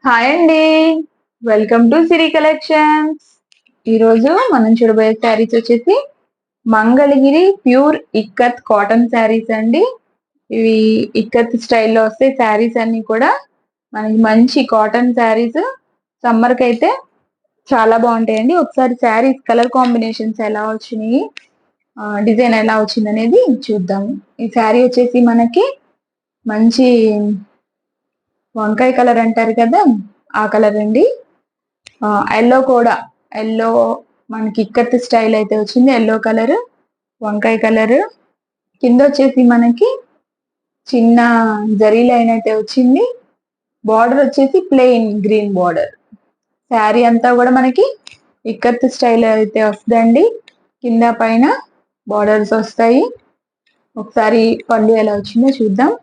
Hi అండి. Welcome to Siri collections. ఈరోజు మనం చూడబోయే శారీస్ వచ్చేసి Mangalagiri pure ikat cotton saris అండి. ఇవి ఇక్కత్ స్టైల్లో వస్తాయి శారీస్ అన్ని కూడా. మనకి మంచి కాటన్ శారీస్ సమ్మర్ కి అయితే చాలా బాగుంటాయండి. ఒకసారి శారీస్ కలర్ కాంబినేషన్స్ ఎలా వచ్చినాయి, డిజైన్ ఎలా వచ్చింది అనేది చూద్దాము. ఈ శారీ వచ్చేసి మనకి మంచి వంకాయ కలర్ అంటారు కదా, ఆ కలర్ అండి. ఎల్లో కూడా, ఎల్లో మనకి ఇక్కత్ స్టైల్ అయితే వచ్చింది. ఎల్లో కలర్, వంకాయ కలర్. కింద వచ్చేసి మనకి చిన్న జరీ లైన్ అయితే వచ్చింది. బార్డర్ వచ్చేసి ప్లెయిన్ గ్రీన్ బార్డర్. శారీ అంతా కూడా మనకి ఇక్కత్ స్టైల్ అయితే వస్తుందండి. కింద పైన బార్డర్స్ వస్తాయి. ఒకసారి పళ్ళు ఎలా వచ్చిందో చూద్దాం.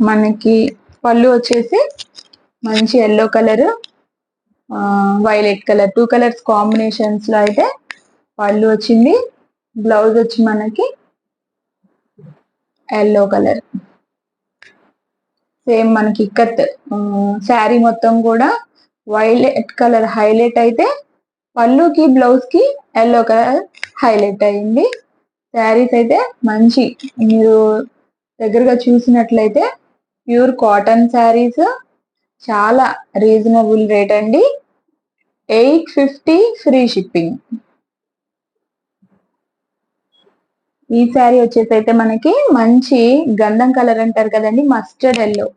మనకి పళ్ళు వచ్చేసి మంచి yellow colour, violet colour, 2 colours combinations లో అయితే పళ్ళు వచ్చింది. బ్లౌజ్ వచ్చి మనకి ఎల్లో కలర్. సేమ్ మనకి ఇక్కత్ శారీ మొత్తం కూడా వైలెట్ కలర్ హైలైట్ అయితే పళ్ళుకి బ్లౌజ్ కి ఎల్లో కలర్ హైలైట్ అయింది. శారీస్ అయితే మంచి, మీరు దగ్గరగా చూసినట్లయితే ప్యూర్ కాటన్ శారీస్, చాలా రీజనబుల్ రేట్ అండి. 850 ఫ్రీ షిప్పింగ్. ఈ శారీ వచ్చేసి అయితే మనకి మంచి గంధం కలర్ అంటారు కదండి, మస్టర్డ్ ఎల్లో,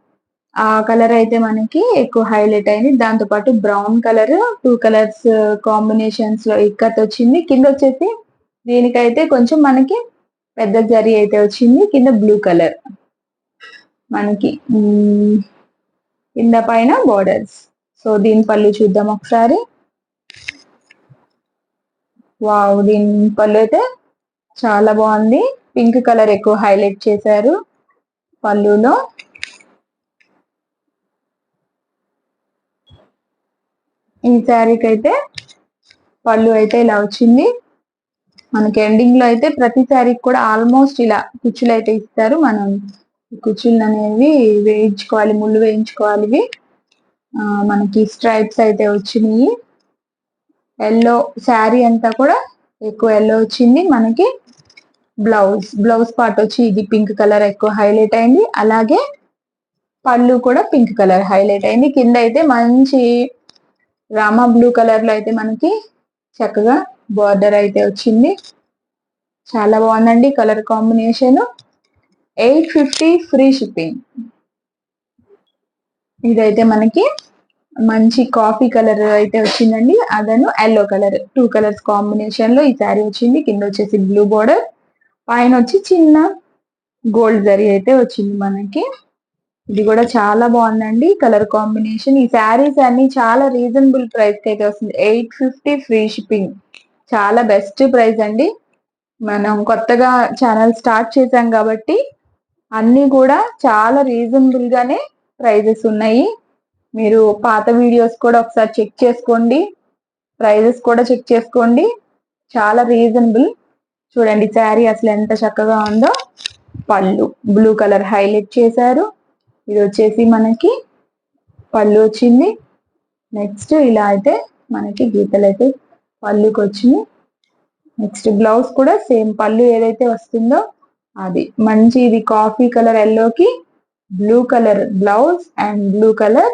ఆ కలర్ అయితే మనకి ఎక్కువ హైలైట్ అయింది. దాంతో పాటు బ్రౌన్ కలర్, 2 కలర్స్ కాంబినేషన్స్ లో ఇక్కత్ వచ్చింది. కింద వచ్చేసి దీనికైతే కొంచెం మనకి పెద్ద జరీ అయితే వచ్చింది. కింద బ్లూ కలర్ మనకి కింద పైన బోర్డర్స్. సో దీని పళ్ళు చూద్దాం ఒకసారి. వావ్, దీని పళ్ళు అయితే చాలా బాగుంది. పింక్ కలర్ ఎక్కువ హైలైట్ చేశారు పళ్ళులో. ఈ శారీకి అయితే పళ్ళు అయితే ఇలా వచ్చింది. మనకి ఎండింగ్ లో అయితే ప్రతి శారీకి కూడా ఆల్మోస్ట్ ఇలా కుచ్చులు అయితే ఇస్తారు. మనం కుచ్చులు అనేవి వేయించుకోవాలి, ముళ్ళు వేయించుకోవాలి. మనకి స్ట్రైప్స్ అయితే వచ్చినాయి. ఎల్లో శారీ అంతా కూడా ఎక్కువ ఎల్లో వచ్చింది. మనకి బ్లౌజ్ పార్ట్ వచ్చి ఇది పింక్ కలర్ ఎక్కువ హైలైట్ అయింది. అలాగే పళ్ళు కూడా పింక్ కలర్ హైలైట్ అయింది. కింద అయితే మంచి రామా బ్లూ కలర్ లో అయితే మనకి చక్కగా బార్డర్ అయితే వచ్చింది. చాలా బాగుందండి కలర్ కాంబినేషన్. 850 free shipping. ఇదైతే మనకి మంచి కాఫీ కలర్ అయితే వచ్చిందండి. అదను ఎల్లో కలర్, 2 కలర్స్ కాంబినేషన్ లో ఈ శారీ వచ్చింది. కింద వచ్చేసి బ్లూ బోర్డర్, పైన వచ్చి చిన్న గోల్డ్ జరీ అయితే వచ్చింది మనకి. ఇది కూడా చాలా బాగుందండి కలర్ కాంబినేషన్. ఈ శారీస్ అన్ని చాలా రీజనబుల్ ప్రైస్ కి అయితే వస్తుంది. 850 ఫ్రీ షిప్పింగ్. చాలా బెస్ట్ ప్రైస్ అండి. మనం కొత్తగా ఛానల్ స్టార్ట్ చేశాం కాబట్టి అన్ని కూడా చాలా రీజనబుల్ గానే ప్రైజెస్ ఉన్నాయి. మీరు పాత వీడియోస్ కూడా ఒకసారి చెక్ చేసుకోండి, ప్రైజెస్ కూడా చెక్ చేసుకోండి. చాలా రీజనబుల్. చూడండి శారీ అసలు ఎంత చక్కగా ఉందో. పళ్ళు బ్లూ కలర్ హైలైట్ చేశారు. ఇది వచ్చేసి మనకి పళ్ళు వచ్చింది. నెక్స్ట్ ఇలా అయితే మనకి గీతలు అయితే పళ్ళుకి వచ్చింది. నెక్స్ట్ బ్లౌజ్ కూడా సేమ్ పళ్ళు ఏదైతే వస్తుందో అది మంచి, ఇది కాఫీ కలర్ ఎల్లోకి blue colour blouse and blue colour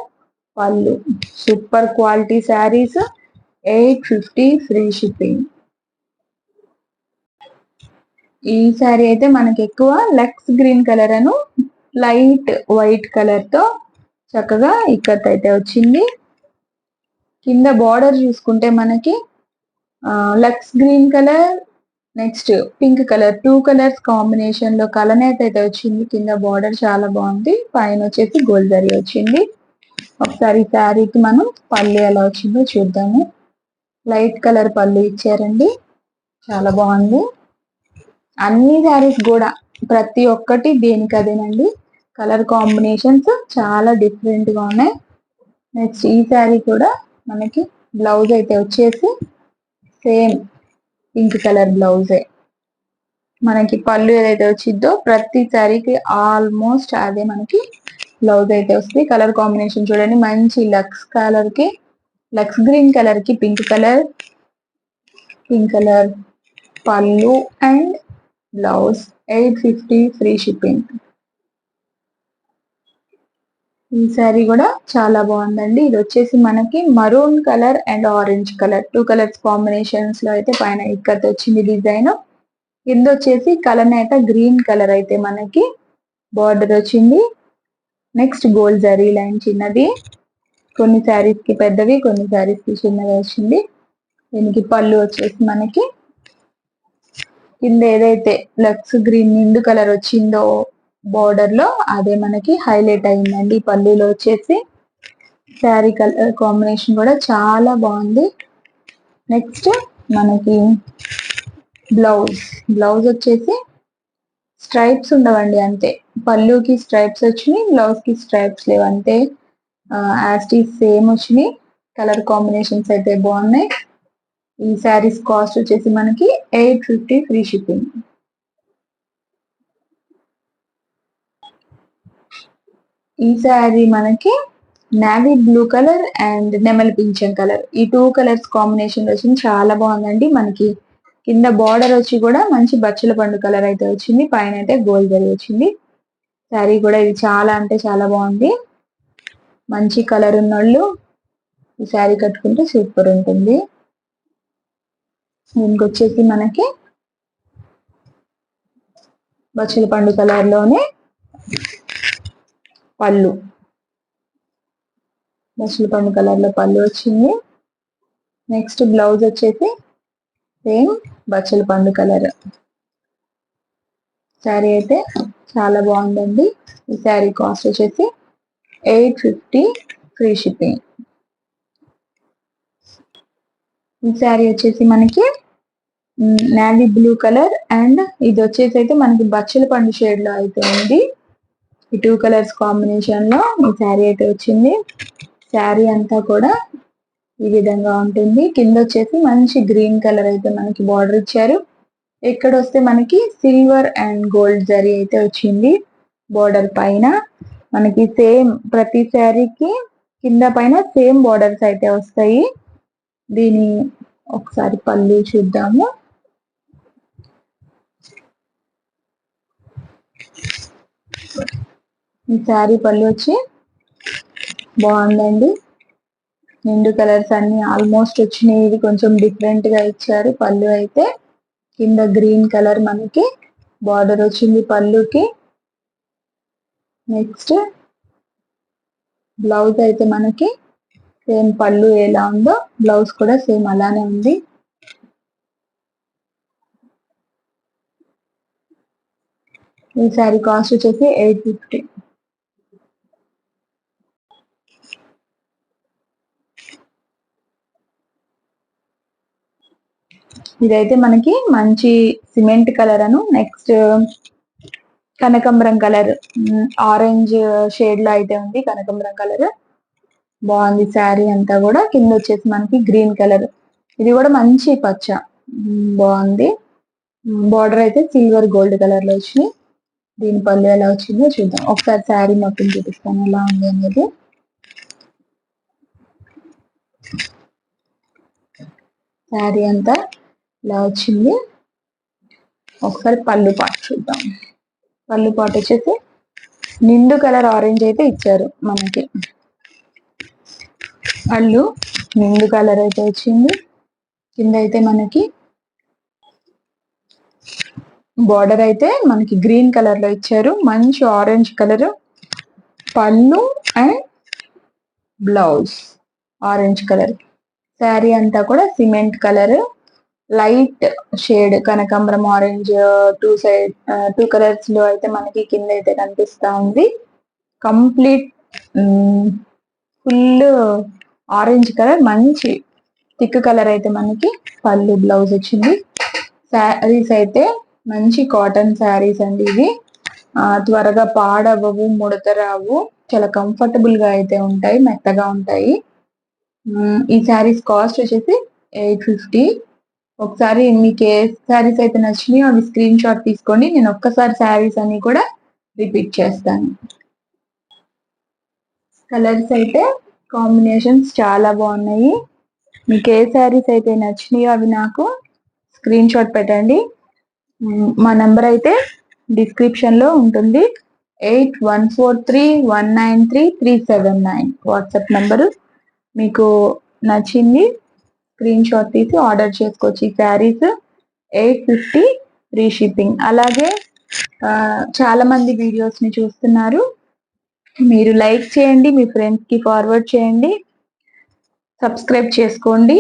పళ్ళు. Super quality sarees. 850 free shipping. ఈ శారీ అయితే మనకి ఎక్కువ లక్స్ గ్రీన్ కలర్ అను లైట్ వైట్ కలర్ తో చక్కగా ఇక్కత్ అయితే వచ్చింది. కింద బార్డర్ చూసుకుంటే మనకి లక్స్ green colour, next pink colour, 2 colours combination లో కలనేత అయితే వచ్చింది. కింద బార్డర్ చాలా బాగుంది. పైన వచ్చేసి గోల్డ్ జరీ వచ్చింది. ఒకసారి శారీకి మనం పళ్ళు ఎలా వచ్చిందో చూద్దాము. లైట్ కలర్ పళ్ళు ఇచ్చారండి, చాలా బాగుంది. అన్ని శారీస్ కూడా ప్రతి ఒక్కటి దేనికి అదేనండి. కలర్ కాంబినేషన్స్ చాలా డిఫరెంట్ గా ఉన్నాయి. నెక్స్ట్ ఈ శారీ కూడా మనకి బ్లౌజ్ అయితే వచ్చేసి సేమ్ పింక్ కలర్ బ్లౌజే. మనకి పళ్ళు ఏదైతే వచ్చిందో ప్రతి శారీకి ఆల్మోస్ట్ అదే మనకి బ్లౌజ్ అయితే వస్తుంది. కలర్ కాంబినేషన్ చూడండి, మంచి లక్స్ కలర్ కి, లక్స్ గ్రీన్ కలర్ కి పింక్ కలర్ పళ్ళు అండ్ బ్లౌజ్. 850 free shipping. ఈ శారీ కూడా చాలా బాగుందండి. ఇది వచ్చేసి మనకి maroon colour and orange colour, 2 colours combinations లో అయితే పైన ఇక్కత్ వచ్చింది డిజైన్. కింద వచ్చేసి కలనేత గ్రీన్ కలర్ అయితే మనకి బార్డర్ వచ్చింది. నెక్స్ట్ గోల్డ్ జరీ లైన్ చిన్నది, కొన్ని శారీస్ కి పెద్దవి, కొన్ని శారీస్ కి చిన్నగా వచ్చింది. దీనికి పళ్ళు వచ్చేసి మనకి కింద ఏదైతే లక్స్ గ్రీన్ నిండు కలర్ వచ్చిందో బార్డర్ లో అదే మనకి హైలైట్ అయిందండి. పళ్ళులో వచ్చేసి శారీ కలర్ కాంబినేషన్ కూడా చాలా బాగుంది. నెక్స్ట్ మనకి బ్లౌజ్ వచ్చేసి స్ట్రైప్స్ ఉండవండి, అంతే. పళ్ళుకి స్ట్రైప్స్ వచ్చినాయి, బ్లౌజ్ కి స్ట్రైప్స్ లేవు, అంతే. యాస్టీస్ సేమ్ వచ్చినాయి. కలర్ కాంబినేషన్స్ అయితే బాగున్నాయి. ఈ శారీస్ కాస్ట్ వచ్చేసి మనకి 850 ఫ్రీ షిప్పింగ్. ఈ శారీ మనకి నావీ బ్లూ కలర్ అండ్ నెమలి పింఛన్ కలర్, ఈ 2 కలర్స్ కాంబినేషన్ వచ్చింది. చాలా బాగుందండి. మనకి కింద బార్డర్ వచ్చి కూడా మంచి బచ్చల పండు కలర్ అయితే వచ్చింది, పైన అయితే గోల్డ్ జరీ వచ్చింది. శారీ కూడా ఇది చాలా అంటే చాలా బాగుంది. మంచి కలర్ ఉన్నోళ్ళు ఈ శారీ కట్టుకుంటే సూపర్ ఉంటుంది. దీనికి వచ్చేసి మనకి బచ్చల పండు కలర్ లోనే పళ్ళు, బచ్చల పండు కలర్ లో పళ్ళు వచ్చింది. నెక్స్ట్ బ్లౌజ్ వచ్చేసి సేమ్ బచ్చల పండు కలర్. శారీ అయితే చాలా బాగుందండి. ఈ శారీ కాస్ట్ వచ్చేసి 850 ఫ్రీ షిప్పింగ్. ఈ శారీ వచ్చేసి మనకి నావీ బ్లూ కలర్ అండ్ ఇది వచ్చేసి అయితే మనకి బచ్చల పండు షేడ్ లో అయితే ఉంది. ఈ 2 కలర్స్ కాంబినేషన్ లో ఈ శారీ అయితే వచ్చింది. శారీ అంతా కూడా ఈ విధంగా ఉంటుంది. కింద వచ్చేసి మంచి గ్రీన్ కలర్ అయితే మనకి బార్డర్ ఇచ్చారు. ఇక్కడ వస్తే మనకి సిల్వర్ అండ్ గోల్డ్ జరీ అయితే వచ్చింది. బార్డర్ పైన మనకి సేమ్ ప్రతి శారీకి కింద పైన సేమ్ బార్డర్స్ అయితే వస్తాయి. దీని ఒకసారి పళ్ళు చూద్దాము. ఈ శారీ పళ్ళు వచ్చి బాగుందండి. నిండు కలర్స్ అన్ని ఆల్మోస్ట్ వచ్చినాయి. ఇది కొంచెం డిఫరెంట్ గా ఇచ్చారు. పళ్ళు అయితే కింద గ్రీన్ కలర్ మనకి బార్డర్ వచ్చింది పళ్ళుకి. నెక్స్ట్ బ్లౌజ్ అయితే మనకి సేమ్ పళ్ళు ఎలా ఉందో బ్లౌజ్ కూడా సేమ్ అలానే ఉంది. ఈ శారీ కాస్ట్ వచ్చేసి 850. ఇదైతే మనకి మంచి సిమెంట్ కలర్ అను నెక్స్ట్ కనకంబరం కలర్, ఆరెంజ్ షేడ్ లో అయితే ఉంది కనకంబరం కలర్. బాగుంది శారీ అంతా కూడా. కింద వచ్చేసి మనకి గ్రీన్ కలర్, ఇది కూడా మంచి పచ్చ, బాగుంది. బార్డర్ అయితే సిల్వర్ గోల్డ్ కలర్ లో వచ్చినాయి. దీని పళ్ళు ఎలా వచ్చిందో చూద్దాం. ఒకసారి శారీ మొత్తం చూపిస్తాను ఎలా ఉంది అనేది. శారీ అంతా ఇలా వచ్చింది. ఒకసారి పళ్ళు పాటు చూద్దాం. పళ్ళు పాటు వచ్చేసి నిండు కలర్ ఆరెంజ్ అయితే ఇచ్చారు మనకి. పళ్ళు నిండు కలర్ అయితే వచ్చింది. కింద అయితే మనకి బార్డర్ అయితే మనకి గ్రీన్ కలర్ లో ఇచ్చారు, మంచి ఆరెంజ్ కలర్. పళ్ళు and blouse orange colour. Sari అంతా కూడా సిమెంట్ కలర్, లైట్ షేడ్ కనకాంబరం ఆరెంజ్ 2 కలర్స్ లో అయితే మనకి కింద అయితే కనిపిస్తా ఉంది. కంప్లీట్ ఫుల్ ఆరెంజ్ కలర్, మంచి థిక్ కలర్ అయితే మనకి పళ్ళు బ్లౌజ్ వచ్చింది. శారీస్ అయితే మంచి కాటన్ శారీస్ అండి ఇవి. త్వరగా పాడవవు, ముడత రావు, చాలా కంఫర్టబుల్ గా అయితే ఉంటాయి, మెత్తగా ఉంటాయి. ఈ శారీస్ కాస్ట్ వచ్చేసి 850. ఒకసారి మీకు ఏ శారీస్ అయితే నచ్చినాయో అవి స్క్రీన్ షాట్ తీసుకోండి. నేను ఒక్కసారి శారీస్ అన్ని కూడా రిపీట్ చేస్తాను. కలర్స్ అయితే కాంబినేషన్స్ చాలా బాగున్నాయి. మీకు ఏ శారీస్ అయితే నచ్చినాయో అవి నాకు స్క్రీన్ షాట్ పెట్టండి. మా నంబర్ అయితే డిస్క్రిప్షన్ లో ఉంటుంది. 8143193379 వాట్సాప్ నంబరు. మీకు నచ్చింది స్క్రీన్ షాట్ తీసి ఆర్డర్ చేసుకోవచ్చు. ఈ శారీస్ 850 ఫ్రీ షిప్పింగ్. అలాగే చాలా మంది వీడియోస్ ని చూస్తున్నారు, మీరు లైక్ చేయండి, మీ ఫ్రెండ్స్ కి ఫార్వర్డ్ చేయండి, సబ్స్క్రైబ్ చేసుకోండి.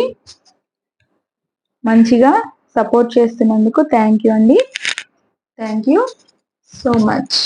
మంచిగా సపోర్ట్ చేస్తున్నందుకు థ్యాంక్ యూ అండి. Thank you so much.